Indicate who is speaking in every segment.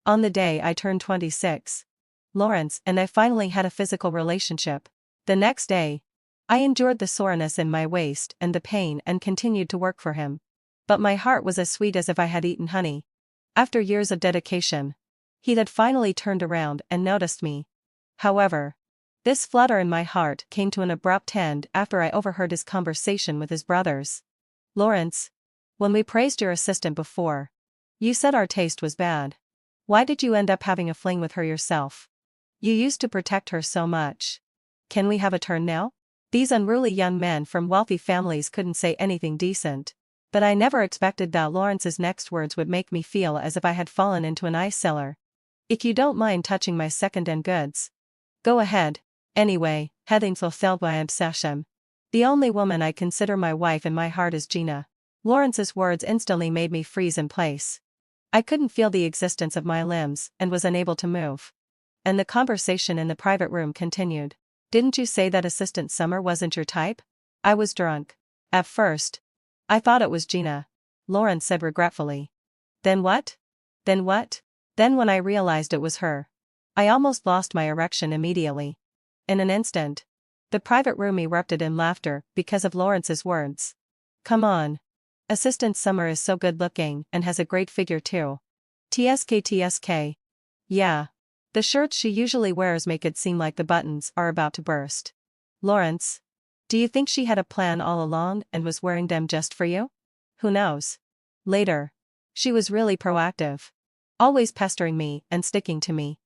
Speaker 1: On the day I turned 26, Lawrence and I finally had a physical relationship. The next day, I endured the soreness in my waist and the pain and continued to work for him. But my heart was as sweet as if I had eaten honey. After years of dedication, he had finally turned around and noticed me. However, this flutter in my heart came to an abrupt end after I overheard his conversation with his brothers. Lawrence, when we praised your assistant before, you said our taste was bad. Why did you end up having a fling with her yourself? You used to protect her so much. Can we have a turn now? These unruly young men from wealthy families couldn't say anything decent. But I never expected that Lawrence's next words would make me feel as if I had fallen into an ice cellar. If you don't mind touching my second-hand goods, go ahead. Anyway, having fulfilled my obsession, the only woman I consider my wife in my heart is Gina. Lawrence's words instantly made me freeze in place. I couldn't feel the existence of my limbs and was unable to move. And the conversation in the private room continued. Didn't you say that Assistant Summer wasn't your type? I was drunk. At first, I thought it was Gina, Lawrence said regretfully. Then what? Then what? Then when I realized it was her, I almost lost my erection immediately. In an instant, the private room erupted in laughter because of Lawrence's words. Come on. Assistant Summer is so good looking and has a great figure too. TSK. Yeah. The shirts she usually wears make it seem like the buttons are about to burst. Lawrence, do you think she had a plan all along and was wearing them just for you? Who knows? Later, she was really proactive, always pestering me and sticking to me.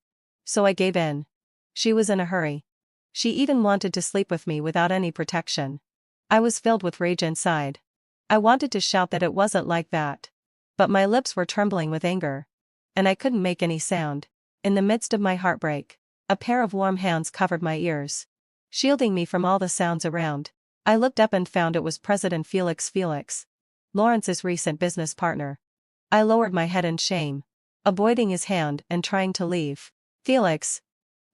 Speaker 1: So I gave in. She was in a hurry. She even wanted to sleep with me without any protection. I was filled with rage inside. I wanted to shout that it wasn't like that. But my lips were trembling with anger. And I couldn't make any sound. In the midst of my heartbreak, a pair of warm hands covered my ears, shielding me from all the sounds around. I looked up and found it was President Felix, Lawrence's recent business partner. I lowered my head in shame, avoiding his hand and trying to leave. Felix,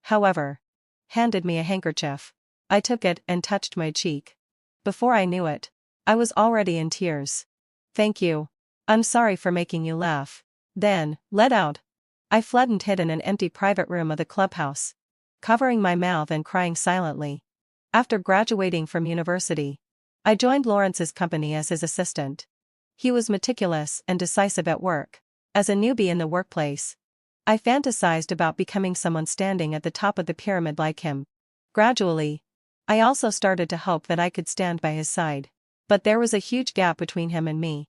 Speaker 1: however, handed me a handkerchief. I took it and touched my cheek. Before I knew it, I was already in tears. Thank you. I'm sorry for making you laugh. Then, let out. I fled and hid in an empty private room of the clubhouse, covering my mouth and crying silently. After graduating from university, I joined Lawrence's company as his assistant. He was meticulous and decisive at work. As a newbie in the workplace, I fantasized about becoming someone standing at the top of the pyramid like him. Gradually, I also started to hope that I could stand by his side. But there was a huge gap between him and me.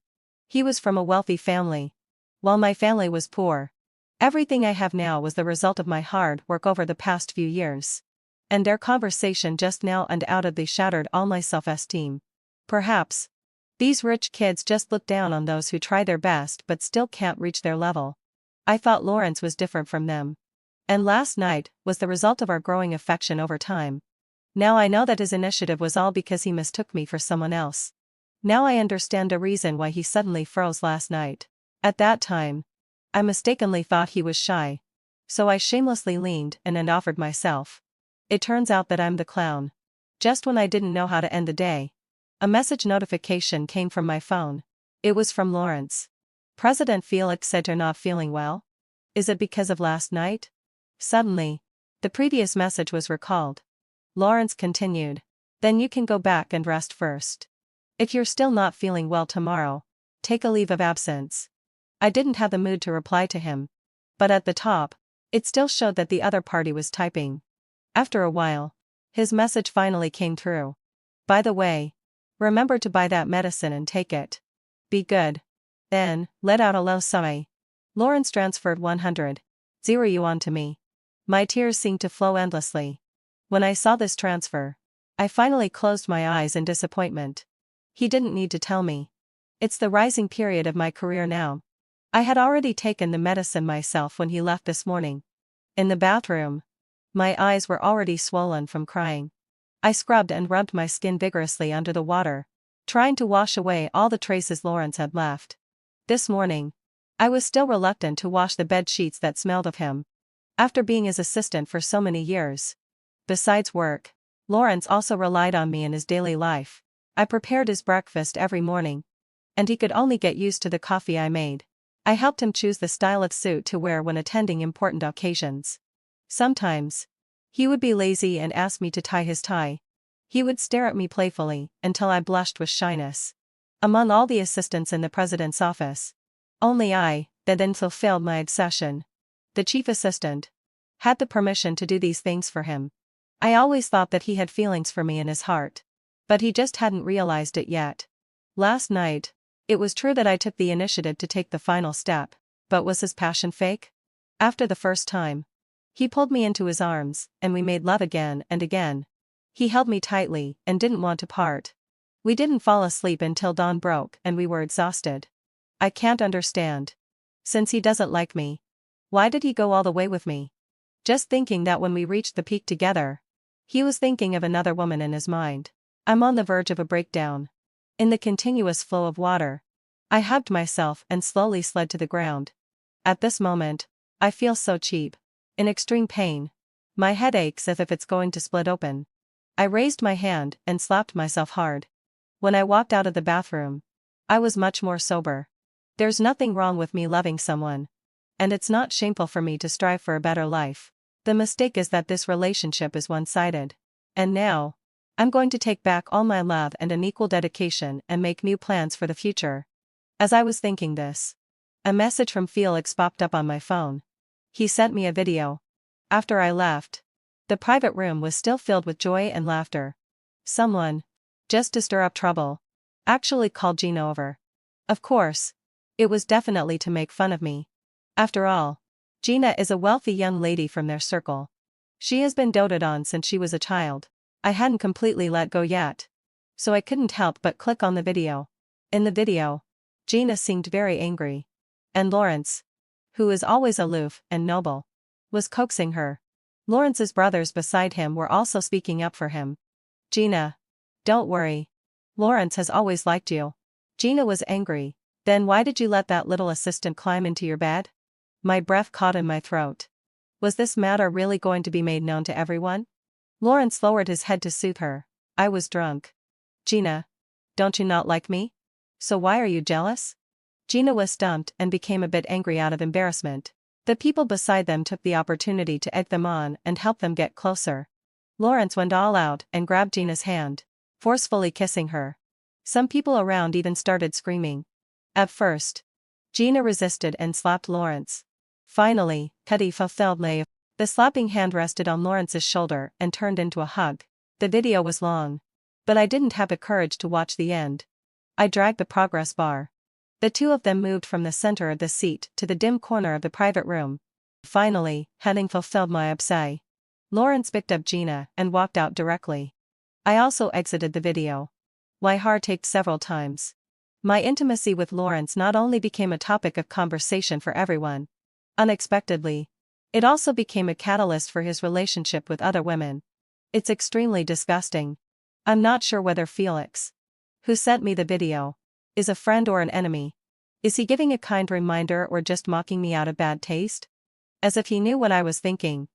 Speaker 1: He was from a wealthy family, while my family was poor. Everything I have now was the result of my hard work over the past few years. And their conversation just now undoubtedly shattered all my self-esteem. Perhaps these rich kids just look down on those who try their best but still can't reach their level. I thought Lawrence was different from them. And last night was the result of our growing affection over time. Now I know that his initiative was all because he mistook me for someone else. Now I understand the reason why he suddenly froze last night. At that time, I mistakenly thought he was shy. So I shamelessly leaned in and offered myself. It turns out that I'm the clown. Just when I didn't know how to end the day, a message notification came from my phone. It was from Lawrence. President Felix said you're not feeling well? Is it because of last night? Suddenly, the previous message was recalled. Lawrence continued. Then you can go back and rest first. If you're still not feeling well tomorrow, take a leave of absence. I didn't have the mood to reply to him. But at the top, it still showed that the other party was typing. After a while, his message finally came through. By the way, remember to buy that medicine and take it. Be good. Then, let out a low sigh. Lawrence transferred 100 yuan to me. My tears seemed to flow endlessly. When I saw this transfer, I finally closed my eyes in disappointment. He didn't need to tell me. It's the rising period of my career now. I had already taken the medicine myself when he left this morning. In the bathroom, my eyes were already swollen from crying. I scrubbed and rubbed my skin vigorously under the water, trying to wash away all the traces Lawrence had left. This morning, I was still reluctant to wash the bed sheets that smelled of him. After being his assistant for so many years. Besides work, Lawrence also relied on me in his daily life. I prepared his breakfast every morning, and he could only get used to the coffee I made. I helped him choose the style of suit to wear when attending important occasions. Sometimes, he would be lazy and ask me to tie his tie. He would stare at me playfully until I blushed with shyness. Among all the assistants in the president's office, only I, that then fulfilled my obsession, the chief assistant, had the permission to do these things for him. I always thought that he had feelings for me in his heart. But he just hadn't realized it yet. Last night, it was true that I took the initiative to take the final step, but was his passion fake? After the first time, he pulled me into his arms, and we made love again and again. He held me tightly and didn't want to part. We didn't fall asleep until dawn broke and we were exhausted. I can't understand. Since he doesn't like me, why did he go all the way with me? Just thinking that when we reached the peak together, he was thinking of another woman in his mind. I'm on the verge of a breakdown. In the continuous flow of water, I hugged myself and slowly slid to the ground. At this moment, I feel so cheap. In extreme pain. My head aches as if it's going to split open. I raised my hand and slapped myself hard. When I walked out of the bathroom, I was much more sober. There's nothing wrong with me loving someone. And it's not shameful for me to strive for a better life. The mistake is that this relationship is one-sided. And now, I'm going to take back all my love and an equal dedication and make new plans for the future. As I was thinking this, a message from Felix popped up on my phone. He sent me a video. After I left, the private room was still filled with joy and laughter. Someone, just to stir up trouble, actually called Gina over. Of course, it was definitely to make fun of me. After all, Gina is a wealthy young lady from their circle. She has been doted on since she was a child. I hadn't completely let go yet, so I couldn't help but click on the video. In the video, Gina seemed very angry. And Lawrence, who is always aloof and noble, was coaxing her. Lawrence's brothers beside him were also speaking up for him. Gina, don't worry. Lawrence has always liked you. Gina was angry. Then why did you let that little assistant climb into your bed? My breath caught in my throat. Was this matter really going to be made known to everyone? Lawrence lowered his head to soothe her. I was drunk. Gina, don't you not like me? So why are you jealous? Gina was stumped and became a bit angry out of embarrassment. The people beside them took the opportunity to egg them on and help them get closer. Lawrence went all out and grabbed Gina's hand, forcefully kissing her. Some people around even started screaming. At first, Gina resisted and slapped Lawrence. Finally, Cuddy fulfilled May. The slapping hand rested on Lawrence's shoulder and turned into a hug. The video was long, but I didn't have the courage to watch the end. I dragged the progress bar. The two of them moved from the center of the seat to the dim corner of the private room. Finally, having fulfilled my obsession, Lawrence picked up Gina and walked out directly. I also exited the video. My heart ached several times. My intimacy with Lawrence not only became a topic of conversation for everyone. Unexpectedly, it also became a catalyst for his relationship with other women. It's extremely disgusting. I'm not sure whether Felix, who sent me the video, is a friend or an enemy. Is he giving a kind reminder or just mocking me out of bad taste? As if he knew what I was thinking,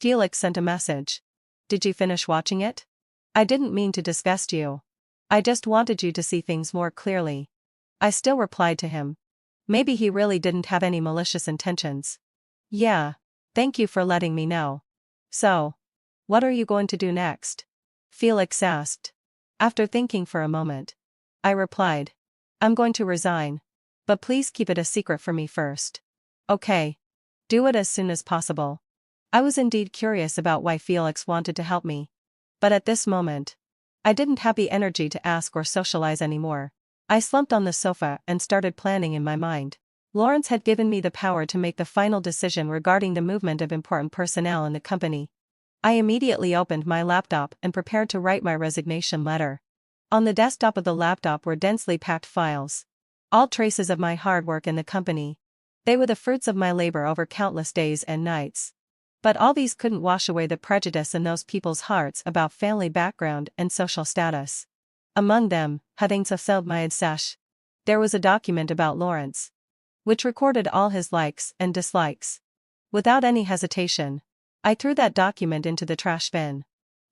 Speaker 1: Felix sent a message. Did you finish watching it? I didn't mean to disgust you. I just wanted you to see things more clearly. I still replied to him. Maybe he really didn't have any malicious intentions. Yeah, thank you for letting me know. So, what are you going to do next? Felix asked. After thinking for a moment, I replied. I'm going to resign. But please keep it a secret for me first. Okay. Do it as soon as possible. I was indeed curious about why Felix wanted to help me. But at this moment, I didn't have the energy to ask or socialize anymore. I slumped on the sofa and started planning in my mind. Lawrence had given me the power to make the final decision regarding the movement of important personnel in the company. I immediately opened my laptop and prepared to write my resignation letter. On the desktop of the laptop were densely packed files. All traces of my hard work in the company. They were the fruits of my labor over countless days and nights. But all these couldn't wash away the prejudice in those people's hearts about family background and social status. Among them, having fulfilled my obsession, there was a document about Lawrence, which recorded all his likes and dislikes. Without any hesitation, I threw that document into the trash bin.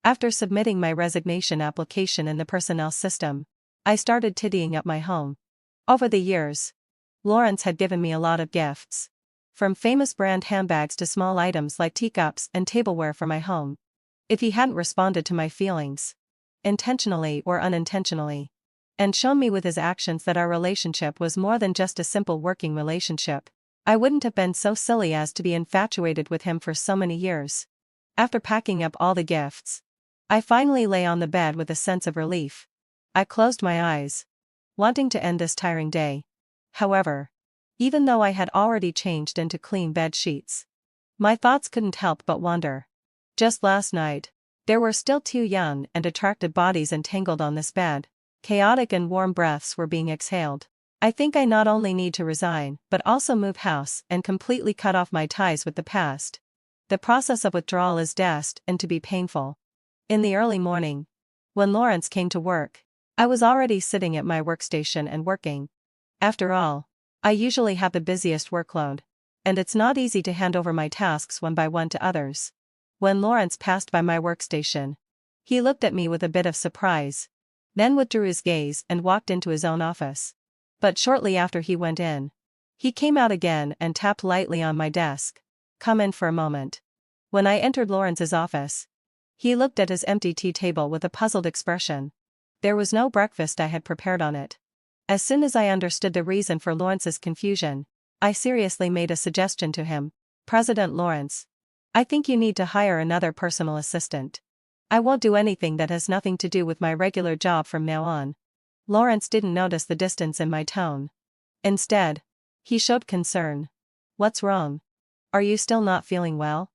Speaker 1: After submitting my resignation application in the personnel system, I started tidying up my home. Over the years, Lawrence had given me a lot of gifts. From famous brand handbags to small items like teacups and tableware for my home. If he hadn't responded to my feelings, intentionally or unintentionally, and shown me with his actions that our relationship was more than just a simple working relationship, I wouldn't have been so silly as to be infatuated with him for so many years. After packing up all the gifts, I finally lay on the bed with a sense of relief. I closed my eyes, wanting to end this tiring day. However, even though I had already changed into clean bed sheets, my thoughts couldn't help but wander. Just last night, there were still two young and attractive bodies entangled on this bed. Chaotic and warm breaths were being exhaled. I think I not only need to resign but also move house and completely cut off my ties with the past. The process of withdrawal is destined to be painful. In the early morning, when Lawrence came to work, I was already sitting at my workstation and working. After all, I usually have the busiest workload, and it's not easy to hand over my tasks one by one to others. When Lawrence passed by my workstation, he looked at me with a bit of surprise, then withdrew his gaze and walked into his own office. But shortly after he went in, he came out again and tapped lightly on my desk. "Come in for a moment." When I entered Lawrence's office, he looked at his empty tea table with a puzzled expression. There was no breakfast I had prepared on it. As soon as I understood the reason for Lawrence's confusion, I seriously made a suggestion to him. "President Lawrence, I think you need to hire another personal assistant. I won't do anything that has nothing to do with my regular job from now on." Lawrence didn't notice the distance in my tone. Instead, he showed concern. "What's wrong? Are you still not feeling well?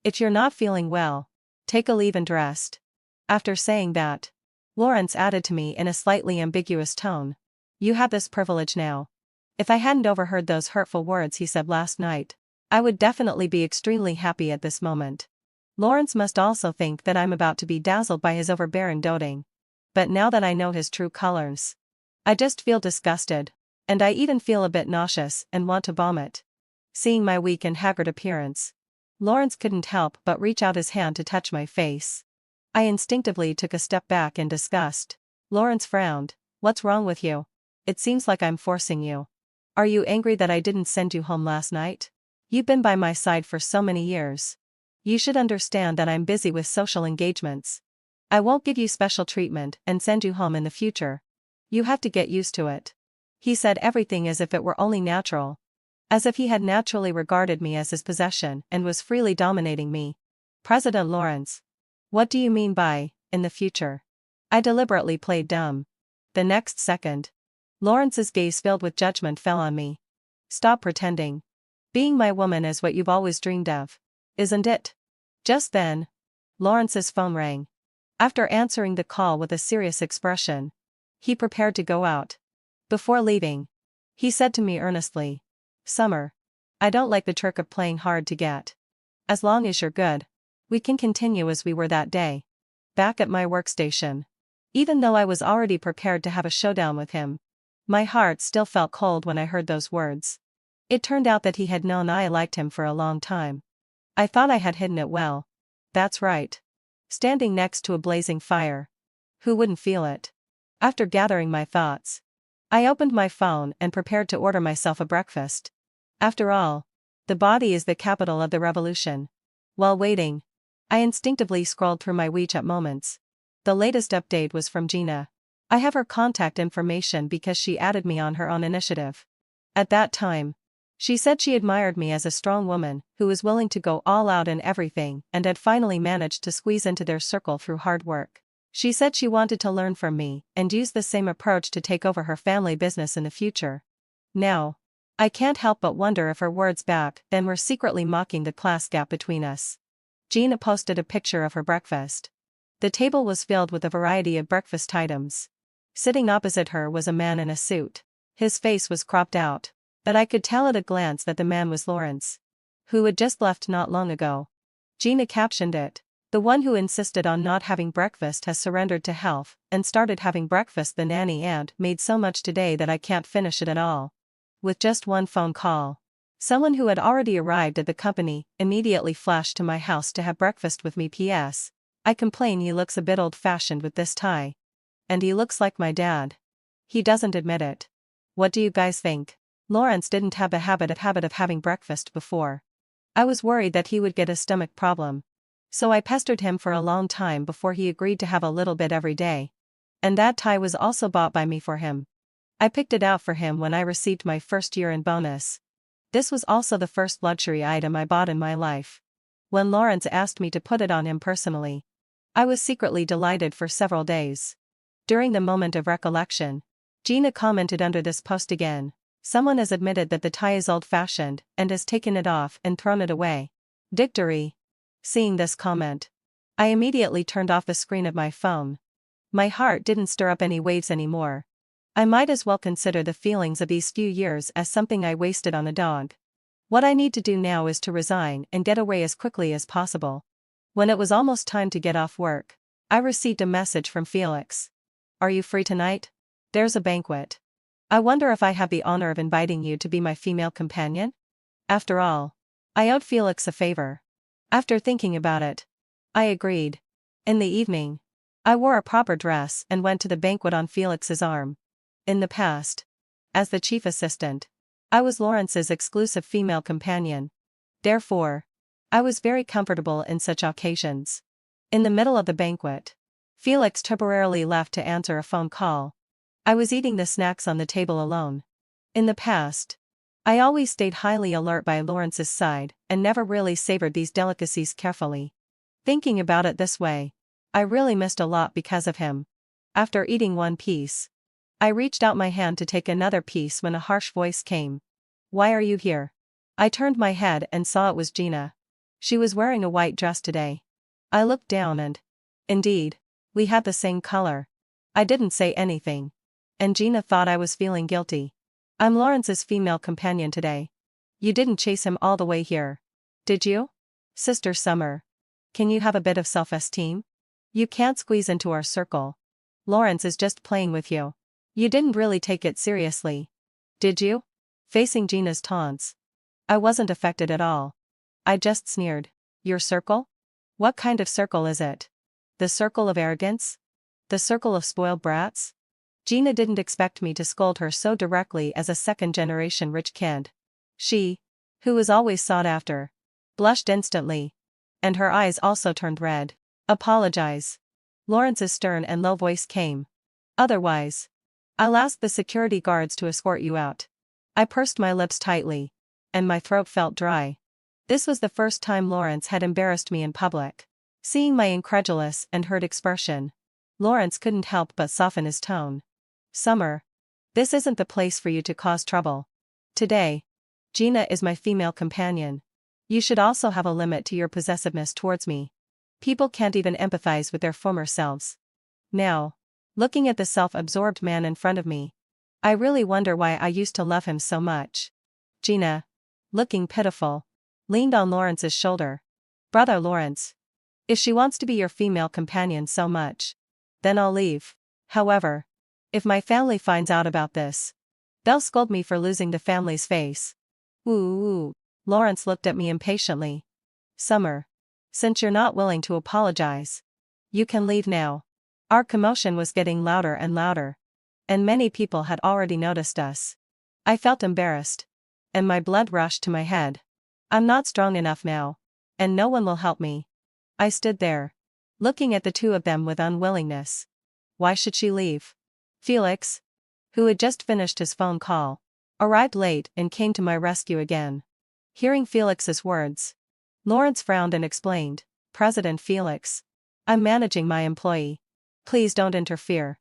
Speaker 1: If you're not feeling well, take a leave and rest." After saying that, Lawrence added to me in a slightly ambiguous tone, "You have this privilege now. If I hadn't overheard those hurtful words he said last night, I would definitely be extremely happy at this moment." Lawrence must also think that I'm about to be dazzled by his overbearing doting. But now that I know his true colors, I just feel disgusted, and I even feel a bit nauseous and want to vomit. Seeing my weak and haggard appearance, Lawrence couldn't help but reach out his hand to touch my face. I instinctively took a step back in disgust. Lawrence frowned. "What's wrong with you? It seems like I'm forcing you. Are you angry that I didn't send you home last night? You've been by my side for so many years. You should understand that I'm busy with social engagements. I won't give you special treatment and send you home in the future. You have to get used to it." He said everything as if it were only natural. As if he had naturally regarded me as his possession and was freely dominating me. "President Lawrence, what do you mean by, in the future?" I deliberately played dumb. The next second, Lawrence's gaze filled with judgment fell on me. "Stop pretending. Being my woman is what you've always dreamed of, isn't it?" Just then, Lawrence's phone rang. After answering the call with a serious expression, he prepared to go out. Before leaving, he said to me earnestly, "Summer, I don't like the trick of playing hard to get. As long as you're good, we can continue as we were that day." Back at my workstation, even though I was already prepared to have a showdown with him, my heart still felt cold when I heard those words. It turned out that he had known I liked him for a long time. I thought I had hidden it well. That's right. Standing next to a blazing fire. Who wouldn't feel it? After gathering my thoughts, I opened my phone and prepared to order myself a breakfast. After all, the body is the capital of the revolution. While waiting, I instinctively scrolled through my WeChat moments. The latest update was from Gina. I have her contact information because she added me on her own initiative. At that time, she said she admired me as a strong woman who was willing to go all out in everything and had finally managed to squeeze into their circle through hard work. She said she wanted to learn from me and use the same approach to take over her family business in the future. Now, I can't help but wonder if her words back then were secretly mocking the class gap between us. Gina posted a picture of her breakfast. The table was filled with a variety of breakfast items. Sitting opposite her was a man in a suit. His face was cropped out, but I could tell at a glance that the man was Lawrence, who had just left not long ago. Gina captioned it, "The one who insisted on not having breakfast has surrendered to health and started having breakfast. The nanny aunt made so much today that I can't finish it at all." With just one phone call, someone who had already arrived at the company immediately flashed to my house to have breakfast with me. P.S. I complain he looks a bit old-fashioned with this tie. And he looks like my dad. He doesn't admit it. What do you guys think? Lawrence didn't have a habit of having breakfast before. I was worried that he would get a stomach problem. So I pestered him for a long time before he agreed to have a little bit every day. And that tie was also bought by me for him. I picked it out for him when I received my first year-end bonus. This was also the first luxury item I bought in my life. When Lawrence asked me to put it on him personally, I was secretly delighted for several days. During the moment of recollection, Gina commented under this post again. Someone has admitted that the tie is old-fashioned and has taken it off and thrown it away. Victory. Seeing this comment, I immediately turned off the screen of my phone. My heart didn't stir up any waves anymore. I might as well consider the feelings of these few years as something I wasted on a dog. What I need to do now is to resign and get away as quickly as possible. When it was almost time to get off work, I received a message from Felix. Are you free tonight? There's a banquet. I wonder if I have the honor of inviting you to be my female companion? After all, I owed Felix a favor. After thinking about it, I agreed. In the evening, I wore a proper dress and went to the banquet on Felix's arm. In the past, as the chief assistant, I was Lawrence's exclusive female companion. Therefore, I was very comfortable in such occasions. In the middle of the banquet, Felix temporarily left to answer a phone call. I was eating the snacks on the table alone. In the past, I always stayed highly alert by Lawrence's side and never really savored these delicacies carefully. Thinking about it this way, I really missed a lot because of him. After eating one piece, I reached out my hand to take another piece when a harsh voice came. Why are you here? I turned my head and saw it was Gina. She was wearing a white dress today. I looked down and, indeed, we had the same color. I didn't say anything. And Gina thought I was feeling guilty. I'm Lawrence's female companion today. You didn't chase him all the way here, did you? Sister Summer, can you have a bit of self-esteem? You can't squeeze into our circle. Lawrence is just playing with you. You didn't really take it seriously, did you? Facing Gina's taunts, I wasn't affected at all. I just sneered. Your circle? What kind of circle is it? The circle of arrogance? The circle of spoiled brats? Gina didn't expect me to scold her so directly as a second-generation rich kid. She, who was always sought after, blushed instantly. And her eyes also turned red. Apologize. Lawrence's stern and low voice came. Otherwise, I'll ask the security guards to escort you out. I pursed my lips tightly, and my throat felt dry. This was the first time Lawrence had embarrassed me in public. Seeing my incredulous and hurt expression, Lawrence couldn't help but soften his tone. Summer, this isn't the place for you to cause trouble. Today, Gina is my female companion. You should also have a limit to your possessiveness towards me. People can't even empathize with their former selves. Now, looking at the self-absorbed man in front of me, I really wonder why I used to love him so much. Gina, looking pitiful, leaned on Lawrence's shoulder. Brother Lawrence, if she wants to be your female companion so much, then I'll leave. However, if my family finds out about this, they'll scold me for losing the family's face. Ooh. Lawrence looked at me impatiently. Summer, since you're not willing to apologize, you can leave now. Our commotion was getting louder and louder, and many people had already noticed us. I felt embarrassed, and my blood rushed to my head. I'm not strong enough now, and no one will help me. I stood there, looking at the two of them with unwillingness. Why should she leave? Felix, who had just finished his phone call, arrived late and came to my rescue again. Hearing Felix's words, Lawrence frowned and explained, President Felix, I'm managing my employee. Please don't interfere.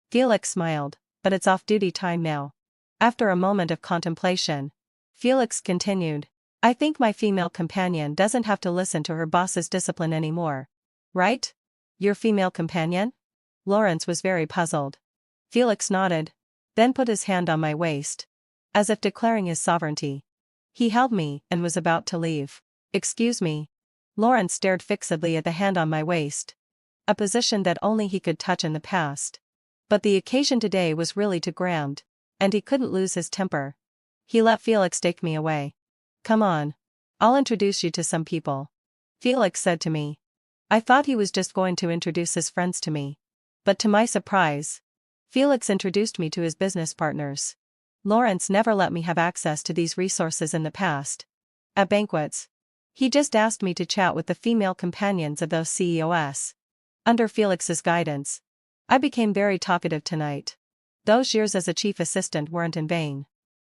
Speaker 1: Felix smiled, but it's off-duty time now. After a moment of contemplation, Felix continued, I think my female companion doesn't have to listen to her boss's discipline anymore. Right? Your female companion? Lawrence was very puzzled. Felix nodded, then put his hand on my waist, as if declaring his sovereignty. He held me and was about to leave. Excuse me. Lawrence stared fixedly at the hand on my waist, a position that only he could touch in the past. But the occasion today was really too grand, and he couldn't lose his temper. He let Felix take me away. Come on. I'll introduce you to some people. Felix said to me. I thought he was just going to introduce his friends to me. But to my surprise, Felix introduced me to his business partners. Lawrence never let me have access to these resources in the past. At banquets, he just asked me to chat with the female companions of those CEOs. Under Felix's guidance, I became very talkative tonight. Those years as a chief assistant weren't in vain.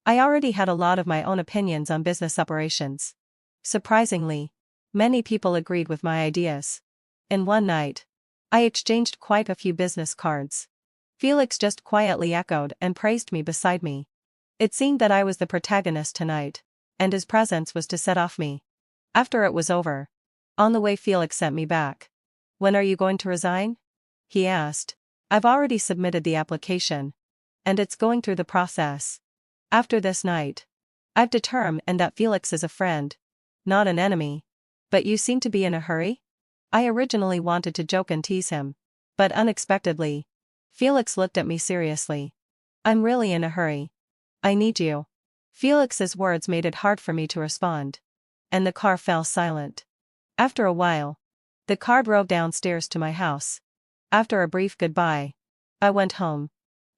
Speaker 1: I already had a lot of my own opinions on business operations. Surprisingly, many people agreed with my ideas. In one night, I exchanged quite a few business cards. Felix just quietly echoed and praised me beside me. It seemed that I was the protagonist tonight, and his presence was to set off me. After it was over, on the way Felix sent me back. "When are you going to resign?" he asked. "I've already submitted the application, and it's going through the process. After this night, I've determined that Felix is a friend, not an enemy. But you seem to be in a hurry?" I originally wanted to joke and tease him, but unexpectedly, Felix looked at me seriously. "I'm really in a hurry. I need you." Felix's words made it hard for me to respond, and the car fell silent. After a while, the car drove downstairs to my house. After a brief goodbye, I went home.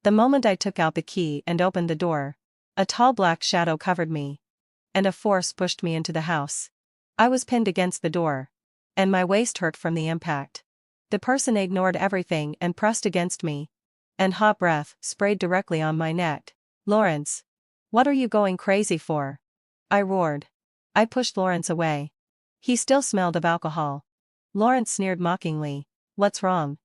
Speaker 1: The moment I took out the key and opened the door, a tall black shadow covered me, and a force pushed me into the house. I was pinned against the door, and my waist hurt from the impact. The person ignored everything and pressed against me, and hot breath sprayed directly on my neck. "Lawrence, what are you going crazy for?" I roared. I pushed Lawrence away. He still smelled of alcohol. Lawrence sneered mockingly. "What's wrong?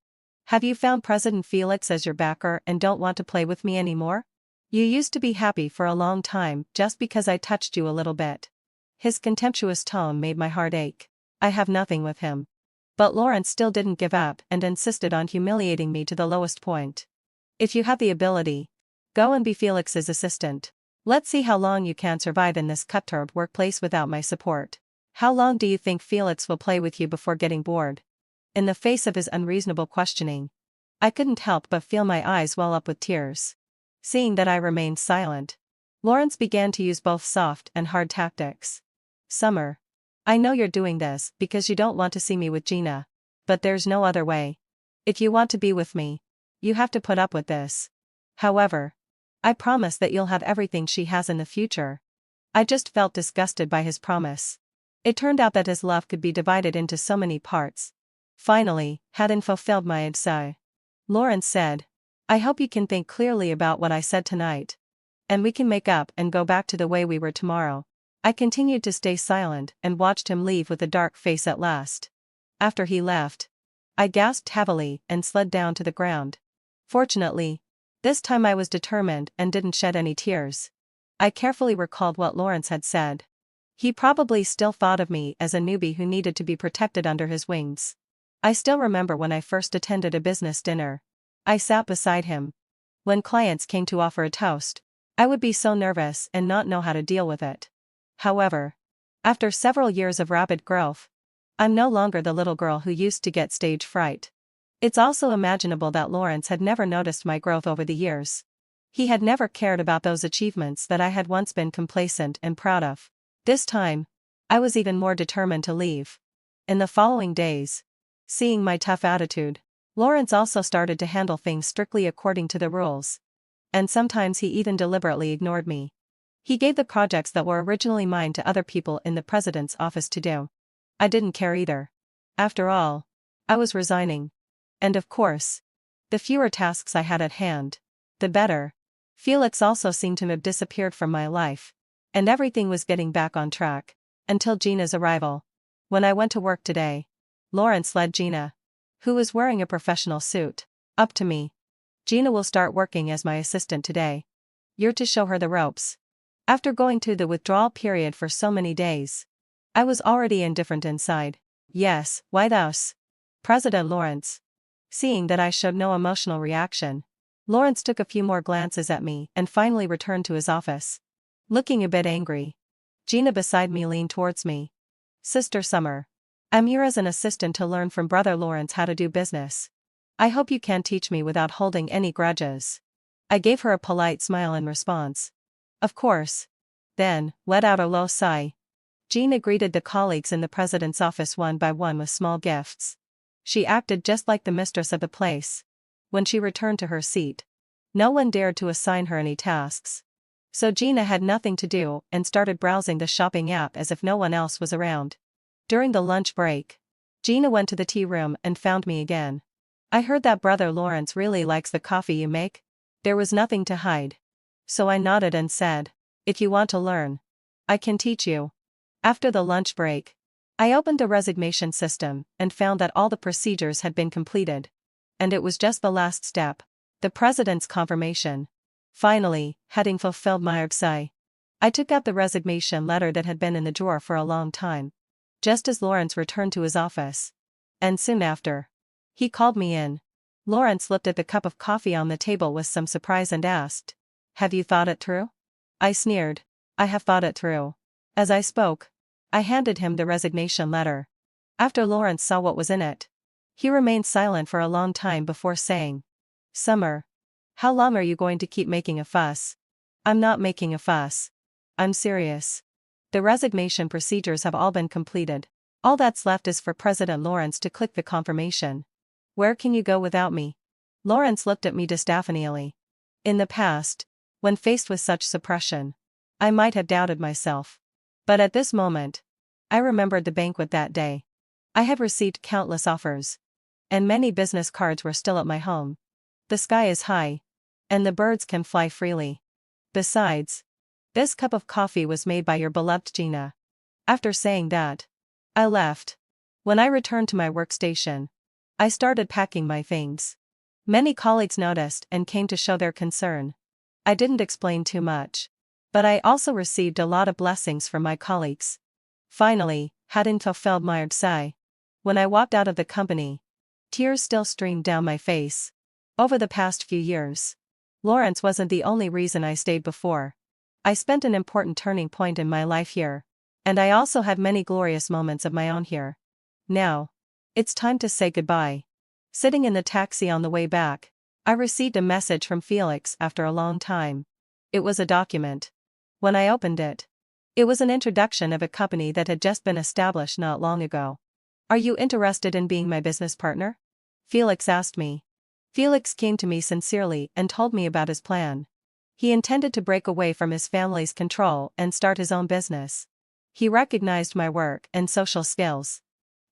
Speaker 1: Have you found President Felix as your backer and don't want to play with me anymore? You used to be happy for a long time just because I touched you a little bit." His contemptuous tone made my heart ache. I have nothing with him. But Lawrence still didn't give up and insisted on humiliating me to the lowest point. "If you have the ability, go and be Felix's assistant. Let's see how long you can survive in this cutthroat workplace without my support. How long do you think Felix will play with you before getting bored?" In the face of his unreasonable questioning, I couldn't help but feel my eyes well up with tears. Seeing that I remained silent, Lawrence began to use both soft and hard tactics. "Summer, I know you're doing this because you don't want to see me with Gina. But there's no other way. If you want to be with me, you have to put up with this. However, I promise that you'll have everything she has in the future." I just felt disgusted by his promise. It turned out that his love could be divided into so many parts. Finally, having fulfilled my desire, Lawrence said, "I hope you can think clearly about what I said tonight, and we can make up and go back to the way we were tomorrow." I continued to stay silent and watched him leave with a dark face at last. After he left, I gasped heavily and slid down to the ground. Fortunately, this time I was determined and didn't shed any tears. I carefully recalled what Lawrence had said. He probably still thought of me as a newbie who needed to be protected under his wings. I still remember when I first attended a business dinner. I sat beside him. When clients came to offer a toast, I would be so nervous and not know how to deal with it. However, after several years of rapid growth, I'm no longer the little girl who used to get stage fright. It's also imaginable that Lawrence had never noticed my growth over the years. He had never cared about those achievements that I had once been complacent and proud of. This time, I was even more determined to leave. In the following days, seeing my tough attitude, Lawrence also started to handle things strictly according to the rules. And sometimes he even deliberately ignored me. He gave the projects that were originally mine to other people in the president's office to do. I didn't care either. After all, I was resigning. And of course, the fewer tasks I had at hand, the better. Felix also seemed to have disappeared from my life, and everything was getting back on track, until Gina's arrival. When I went to work today, Lawrence led Gina, who was wearing a professional suit, up to me. "Gina will start working as my assistant today. You're to show her the ropes." After going through the withdrawal period for so many days, I was already indifferent inside. "Yes, White House. President Lawrence." Seeing that I showed no emotional reaction, Lawrence took a few more glances at me and finally returned to his office. Looking a bit angry, Gina beside me leaned towards me. "Sister Summer, I'm here as an assistant to learn from Brother Lawrence how to do business. I hope you can teach me without holding any grudges." I gave her a polite smile in response. "Of course." Then, let out a low sigh. Gina greeted the colleagues in the president's office one by one with small gifts. She acted just like the mistress of the place. When she returned to her seat, no one dared to assign her any tasks. So Gina had nothing to do and started browsing the shopping app as if no one else was around. During the lunch break, Gina went to the tea room and found me again. I heard that brother Lawrence really likes the coffee you make. There was nothing to hide. So I nodded and said, if you want to learn, I can teach you. After the lunch break, I opened the resignation system and found that all the procedures had been completed. And it was just the last step, the president's confirmation. Finally, having fulfilled my obsession, I took out the resignation letter that had been in the drawer for a long time. Just as Lawrence returned to his office. And soon after, he called me in. Lawrence looked at the cup of coffee on the table with some surprise and asked, have you thought it through? I sneered, I have thought it through. As I spoke, I handed him the resignation letter. After Lawrence saw what was in it, he remained silent for a long time before saying, Summer, how long are you going to keep making a fuss? I'm not making a fuss. I'm serious. The resignation procedures have all been completed. All that's left is for President Lawrence to click the confirmation. Where can you go without me? Lawrence looked at me disapprovingly. In the past, when faced with such suppression, I might have doubted myself. But at this moment, I remembered the banquet that day. I had received countless offers. And many business cards were still at my home. The sky is high. And the birds can fly freely. Besides, this cup of coffee was made by your beloved Gina. After saying that, I left. When I returned to my workstation, I started packing my things. Many colleagues noticed and came to show their concern. I didn't explain too much. But I also received a lot of blessings from my colleagues. Finally, having fulfilled my obsession, when I walked out of the company, tears still streamed down my face. Over the past few years, Lawrence wasn't the only reason I stayed before. I spent an important turning point in my life here. And I also had many glorious moments of my own here. Now, it's time to say goodbye. Sitting in the taxi on the way back, I received a message from Felix after a long time. It was a document. When I opened it, it was an introduction of a company that had just been established not long ago. Are you interested in being my business partner? Felix asked me. Felix came to me sincerely and told me about his plan. He intended to break away from his family's control and start his own business. He recognized my work and social skills.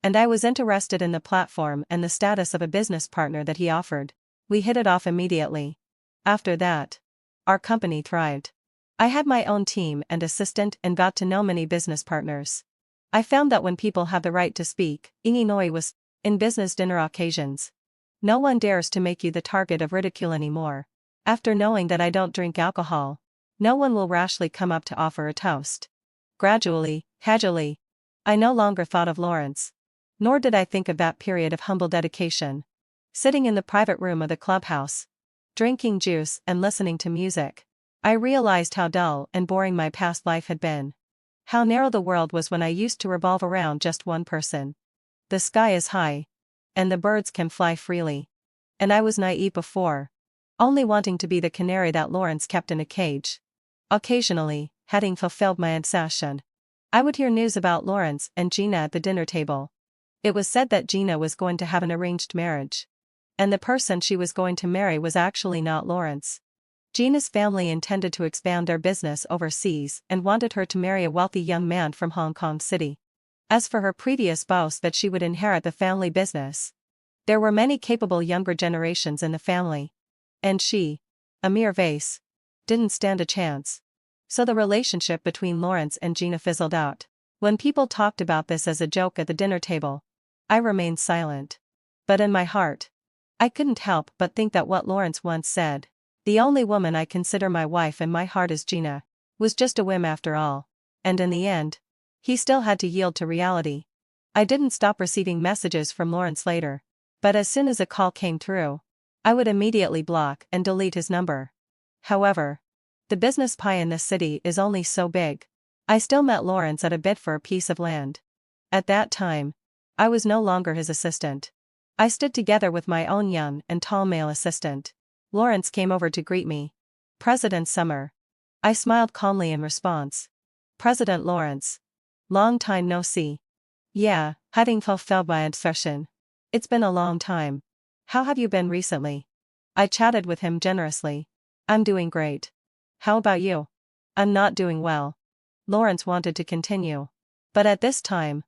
Speaker 1: And I was interested in the platform and the status of a business partner that he offered. We hit it off immediately. After that, our company thrived. I had my own team and assistant and got to know many business partners. I found that when people have the right to speak, Illinois was, in business dinner occasions. No one dares to make you the target of ridicule anymore. After knowing that I don't drink alcohol, no one will rashly come up to offer a toast. Gradually, I no longer thought of Lawrence. Nor did I think of that period of humble dedication. Sitting in the private room of the clubhouse, drinking juice and listening to music, I realized how dull and boring my past life had been. How narrow the world was when I used to revolve around just one person. The sky is high. And the birds can fly freely. And I was naive before. Only wanting to be the canary that Lawrence kept in a cage. Occasionally, having fulfilled my obsession, I would hear news about Lawrence and Gina at the dinner table. It was said that Gina was going to have an arranged marriage. And the person she was going to marry was actually not Lawrence. Gina's family intended to expand their business overseas and wanted her to marry a wealthy young man from Hong Kong City. As for her previous boast that she would inherit the family business, there were many capable younger generations in the family. And she, a mere vase, didn't stand a chance. So the relationship between Lawrence and Gina fizzled out. When people talked about this as a joke at the dinner table, I remained silent. But in my heart, I couldn't help but think that what Lawrence once said, "The only woman I consider my wife in my heart is Gina," was just a whim after all. And in the end, he still had to yield to reality. I didn't stop receiving messages from Lawrence later. But as soon as a call came through, I would immediately block and delete his number. However, the business pie in this city is only so big. I still met Lawrence at a bid for a piece of land. At that time, I was no longer his assistant. I stood together with my own young and tall male assistant. Lawrence came over to greet me. "President Summer." I smiled calmly in response. "President Lawrence. Long time no see." "Yeah, having fulfilled my obsession. It's been a long time. How have you been recently?" I chatted with him generously. "I'm doing great. How about you?" I'm not doing well. Lawrence wanted to continue. But at this time,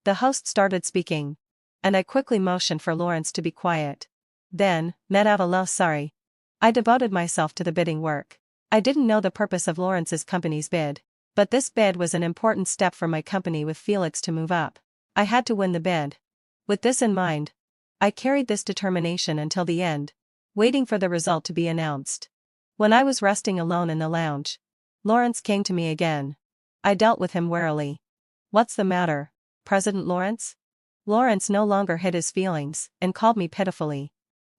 Speaker 1: the host started speaking. And I quickly motioned for Lawrence to be quiet. Then, let out a low sorry. I devoted myself to the bidding work. I didn't know the purpose of Lawrence's company's bid. But this bid was an important step for my company with Felix to move up. I had to win the bid. With this in mind, I carried this determination until the end, waiting for the result to be announced. When I was resting alone in the lounge, Lawrence came to me again. I dealt with him warily. What's the matter, President Lawrence? Lawrence no longer hid his feelings and called me pitifully.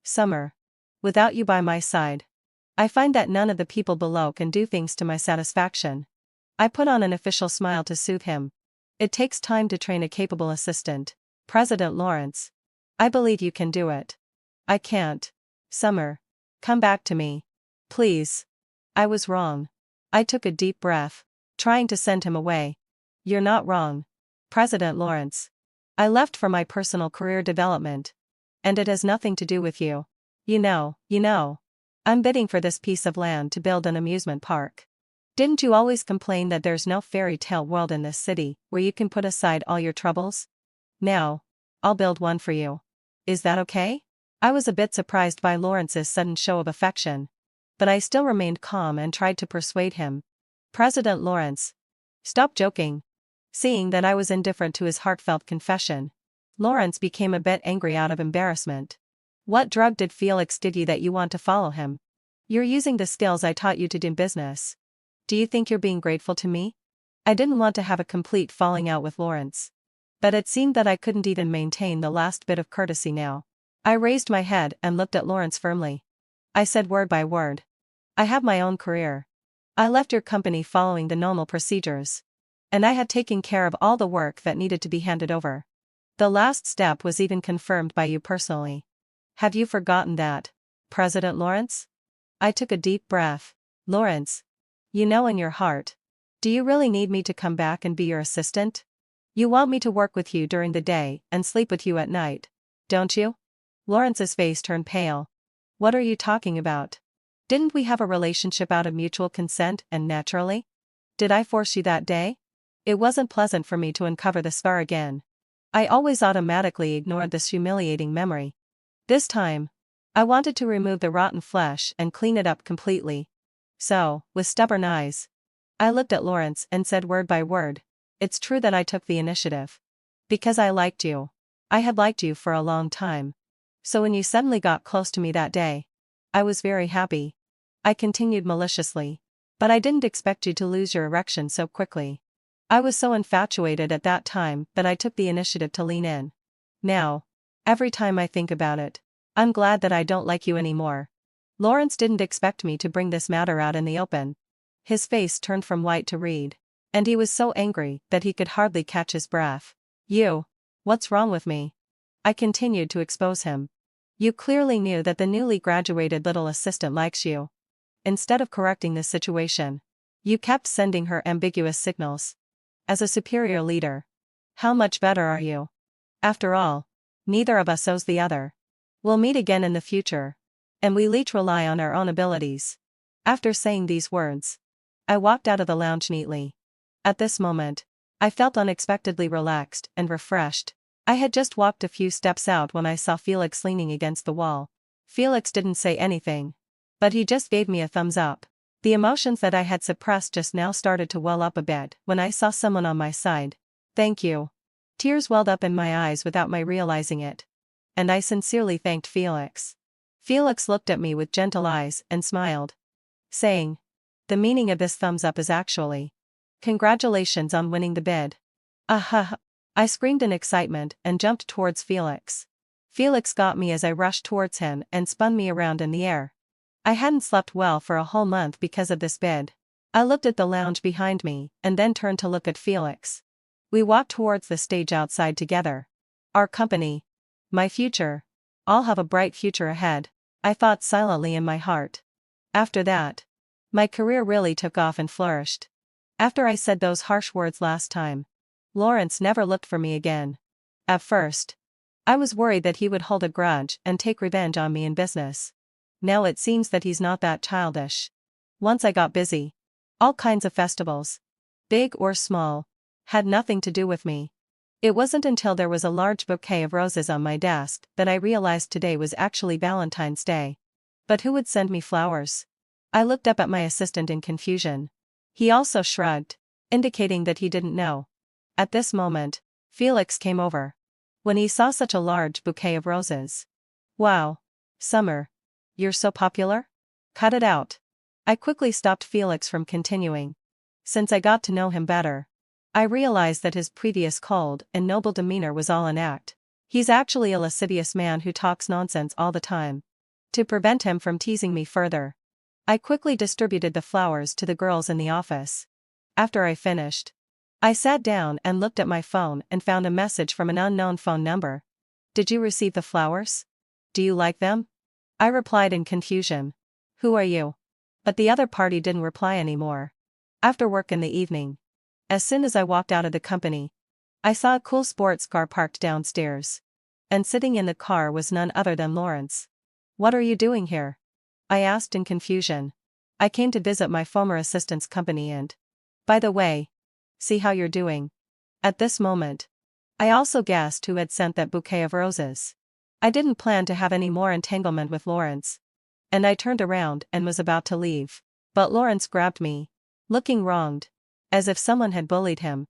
Speaker 1: Summer. Without you by my side, I find that none of the people below can do things to my satisfaction. I put on an official smile to soothe him. It takes time to train a capable assistant, President Lawrence. I believe you can do it. I can't. Summer. Come back to me. Please. I was wrong. I took a deep breath, trying to send him away. You're not wrong, President Lawrence. I left for my personal career development. And it has nothing to do with you. You know. I'm bidding for this piece of land to build an amusement park. Didn't you always complain that there's no fairy tale world in this city where you can put aside all your troubles? Now, I'll build one for you. Is that okay? I was a bit surprised by Lawrence's sudden show of affection. But I still remained calm and tried to persuade him. President Lawrence. Stop joking. Seeing that I was indifferent to his heartfelt confession, Lawrence became a bit angry out of embarrassment. What drug did Felix give you that you want to follow him? You're using the skills I taught you to do business. Do you think you're being grateful to me? I didn't want to have a complete falling out with Lawrence. But it seemed that I couldn't even maintain the last bit of courtesy now. I raised my head and looked at Lawrence firmly. I said word by word. I have my own career. I left your company following the normal procedures. And I had taken care of all the work that needed to be handed over. The last step was even confirmed by you personally. Have you forgotten that, President Lawrence? I took a deep breath. Lawrence. You know in your heart. Do you really need me to come back and be your assistant? You want me to work with you during the day and sleep with you at night, don't you? Lawrence's face turned pale. What are you talking about? Didn't we have a relationship out of mutual consent and naturally? Did I force you that day? It wasn't pleasant for me to uncover the scar again. I always automatically ignored this humiliating memory. This time, I wanted to remove the rotten flesh and clean it up completely. So, with stubborn eyes, I looked at Lawrence and said word by word, it's true that I took the initiative. Because I liked you. I had liked you for a long time. So when you suddenly got close to me that day, I was very happy. I continued maliciously. But I didn't expect you to lose your erection so quickly. I was so infatuated at that time that I took the initiative to lean in. Now, every time I think about it, I'm glad that I don't like you anymore. Lawrence didn't expect me to bring this matter out in the open. His face turned from white to red, and he was so angry that he could hardly catch his breath. You. What's wrong with me? I continued to expose him. You clearly knew that the newly graduated little assistant likes you. Instead of correcting this situation, you kept sending her ambiguous signals. As a superior leader, how much better are you? After all, neither of us owes the other. We'll meet again in the future. And we'll each rely on our own abilities. After saying these words, I walked out of the lounge neatly. At this moment, I felt unexpectedly relaxed and refreshed. I had just walked a few steps out when I saw Felix leaning against the wall. Felix didn't say anything, but he just gave me a thumbs up. The emotions that I had suppressed just now started to well up a bit when I saw someone on my side. Thank you. Tears welled up in my eyes without my realizing it. And I sincerely thanked Felix. Felix looked at me with gentle eyes and smiled, saying, the meaning of this thumbs up is actually, congratulations on winning the bid. Ah. I screamed in excitement and jumped towards Felix. Felix got me as I rushed towards him and spun me around in the air. I hadn't slept well for a whole month because of this bid. I looked at the lounge behind me and then turned to look at Felix. We walked towards the stage outside together. Our company. My future. I'll have a bright future ahead, I thought silently in my heart. After that, my career really took off and flourished. After I said those harsh words last time, Lawrence never looked for me again. At first, I was worried that he would hold a grudge and take revenge on me in business. Now it seems that he's not that childish. Once I got busy, All kinds of festivals, big or small, had nothing to do with me. It wasn't until there was a large bouquet of roses on my desk that I realized today was actually Valentine's Day. But who would send me flowers? I looked up at my assistant in confusion. He also shrugged, indicating that he didn't know. At this moment, Felix came over. When he saw such a large bouquet of roses. Wow. Summer. You're so popular? Cut it out. I quickly stopped Felix from continuing. Since I got to know him better, I realized that his previous cold and noble demeanor was all an act. He's actually a lascivious man who talks nonsense all the time. To prevent him from teasing me further, I quickly distributed the flowers to the girls in the office. After I finished, I sat down and looked at my phone and found a message from an unknown phone number. Did you receive the flowers? Do you like them? I replied in confusion. Who are you? But the other party didn't reply anymore. After work in the evening, as soon as I walked out of the company, I saw a cool sports car parked downstairs. And sitting in the car was none other than Lawrence. What are you doing here? I asked in confusion. I came to visit my former assistant's company and, by the way, see how you're doing. At this moment, I also guessed who had sent that bouquet of roses. I didn't plan to have any more entanglement with Lawrence. And I turned around and was about to leave. But Lawrence grabbed me, looking wronged, as if someone had bullied him.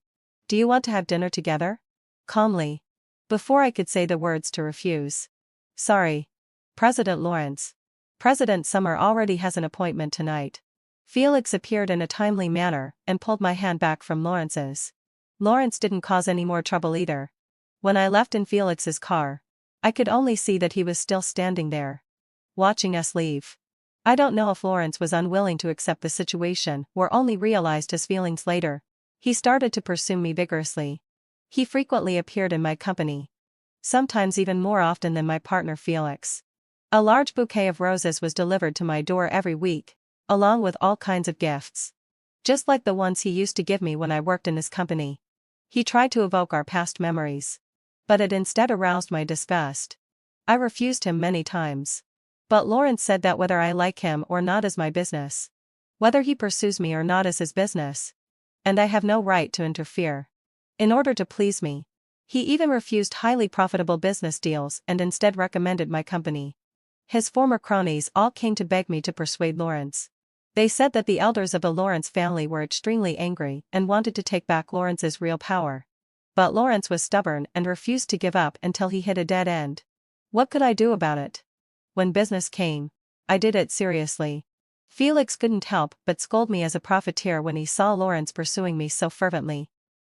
Speaker 1: Do you want to have dinner together? Calmly. Before I could say the words to refuse. Sorry. President Lawrence. President Summer already has an appointment tonight. Felix appeared in a timely manner and pulled my hand back from Lawrence's. Lawrence didn't cause any more trouble either. When I left in Felix's car, I could only see that he was still standing there, watching us leave. I don't know if Lawrence was unwilling to accept the situation or only realized his feelings later. He started to pursue me vigorously. He frequently appeared in my company, sometimes even more often than my partner Felix. A large bouquet of roses was delivered to my door every week, along with all kinds of gifts. Just like the ones he used to give me when I worked in his company. He tried to evoke our past memories, but it instead aroused my disgust. I refused him many times. But Lawrence said that whether I like him or not is my business. Whether he pursues me or not is his business. And I have no right to interfere. In order to please me, he even refused highly profitable business deals and instead recommended my company. His former cronies all came to beg me to persuade Lawrence. They said that the elders of the Lawrence family were extremely angry and wanted to take back Lawrence's real power. But Lawrence was stubborn and refused to give up until he hit a dead end. What could I do about it? When business came, I did it seriously. Felix couldn't help but scold me as a profiteer when he saw Lawrence pursuing me so fervently.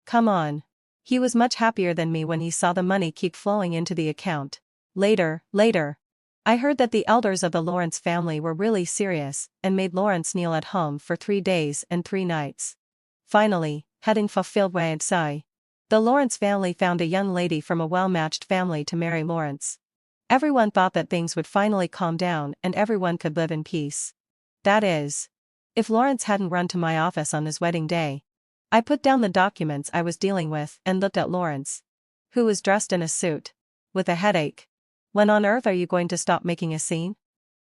Speaker 1: Come on. He was much happier than me when he saw the money keep flowing into the account. Later, I heard that the elders of the Lawrence family were really serious and made Lawrence kneel at home for 3 days and 3 nights. Finally, having fulfilled my desire, the Lawrence family found a young lady from a well-matched family to marry Lawrence. Everyone thought that things would finally calm down and everyone could live in peace. That is, if Lawrence hadn't run to my office on his wedding day. I put down the documents I was dealing with and looked at Lawrence, who was dressed in a suit, with a headache. When on earth are you going to stop making a scene?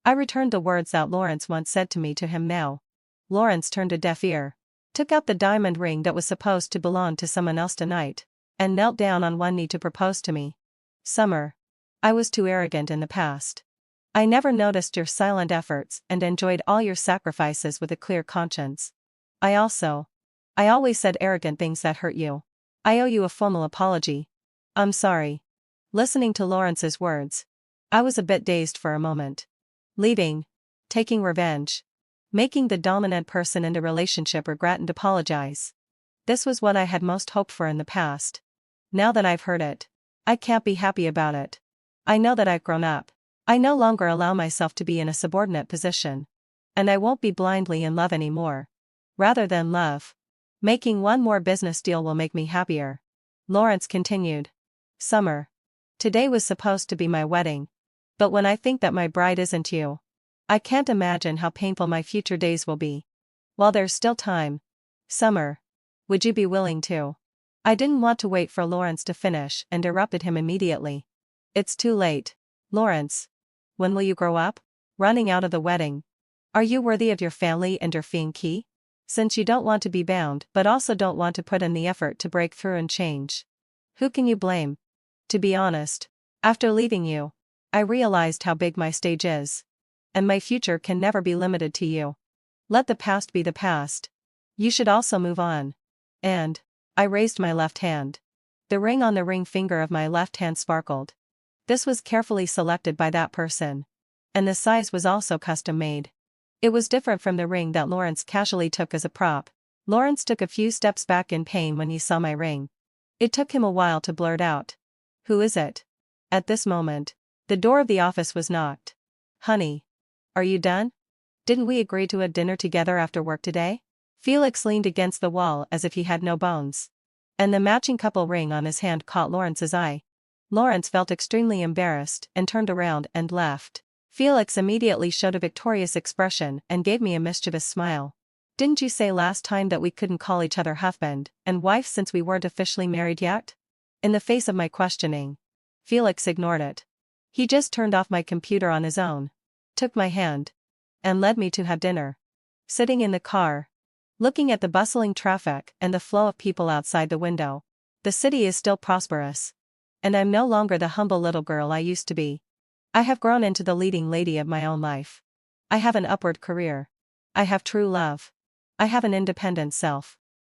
Speaker 1: I returned the words that Lawrence once said to me to him now. Lawrence turned a deaf ear, took out the diamond ring that was supposed to belong to someone else tonight, and knelt down on one knee to propose to me. Summer. I was too arrogant in the past. I never noticed your silent efforts and enjoyed all your sacrifices with a clear conscience. I always said arrogant things that hurt you. I owe you a formal apology. I'm sorry. Listening to Lawrence's words, I was a bit dazed for a moment. Leaving, taking revenge, making the dominant person in the relationship regret and apologize. This was what I had most hoped for in the past. Now that I've heard it, I can't be happy about it. I know that I've grown up. I no longer allow myself to be in a subordinate position. And I won't be blindly in love anymore. Rather than love, making one more business deal will make me happier. Lawrence continued. Summer. Today was supposed to be my wedding. But when I think that my bride isn't you, I can't imagine how painful my future days will be. While there's still time. Summer. Would you be willing to? I didn't want to wait for Lawrence to finish and interrupted him immediately. It's too late. Lawrence. When will you grow up? Running out of the wedding. Are you worthy of your family and your fiancé? Since you don't want to be bound but also don't want to put in the effort to break through and change. Who can you blame? To be honest, after leaving you, I realized how big my stage is. And my future can never be limited to you. Let the past be the past. You should also move on. And I raised my left hand. The ring on the ring finger of my left hand sparkled. This was carefully selected by that person. And the size was also custom made. It was different from the ring that Lawrence casually took as a prop. Lawrence took a few steps back in pain when he saw my ring. It took him a while to blurt out. Who is it? At this moment, the door of the office was knocked. Honey. Are you done? Didn't we agree to a dinner together after work today? Felix leaned against the wall as if he had no bones. And the matching couple ring on his hand caught Lawrence's eye. Lawrence felt extremely embarrassed and turned around and left. Felix immediately showed a victorious expression and gave me a mischievous smile. Didn't you say last time that we couldn't call each other husband and wife since we weren't officially married yet? In the face of my questioning, Felix ignored it. He just turned off my computer on his own, took my hand, and led me to have dinner. Sitting in the car, looking at the bustling traffic and the flow of people outside the window, the city is still prosperous. And I'm no longer the humble little girl I used to be. I have grown into the leading lady of my own life. I have an upward career. I have true love. I have an independent self.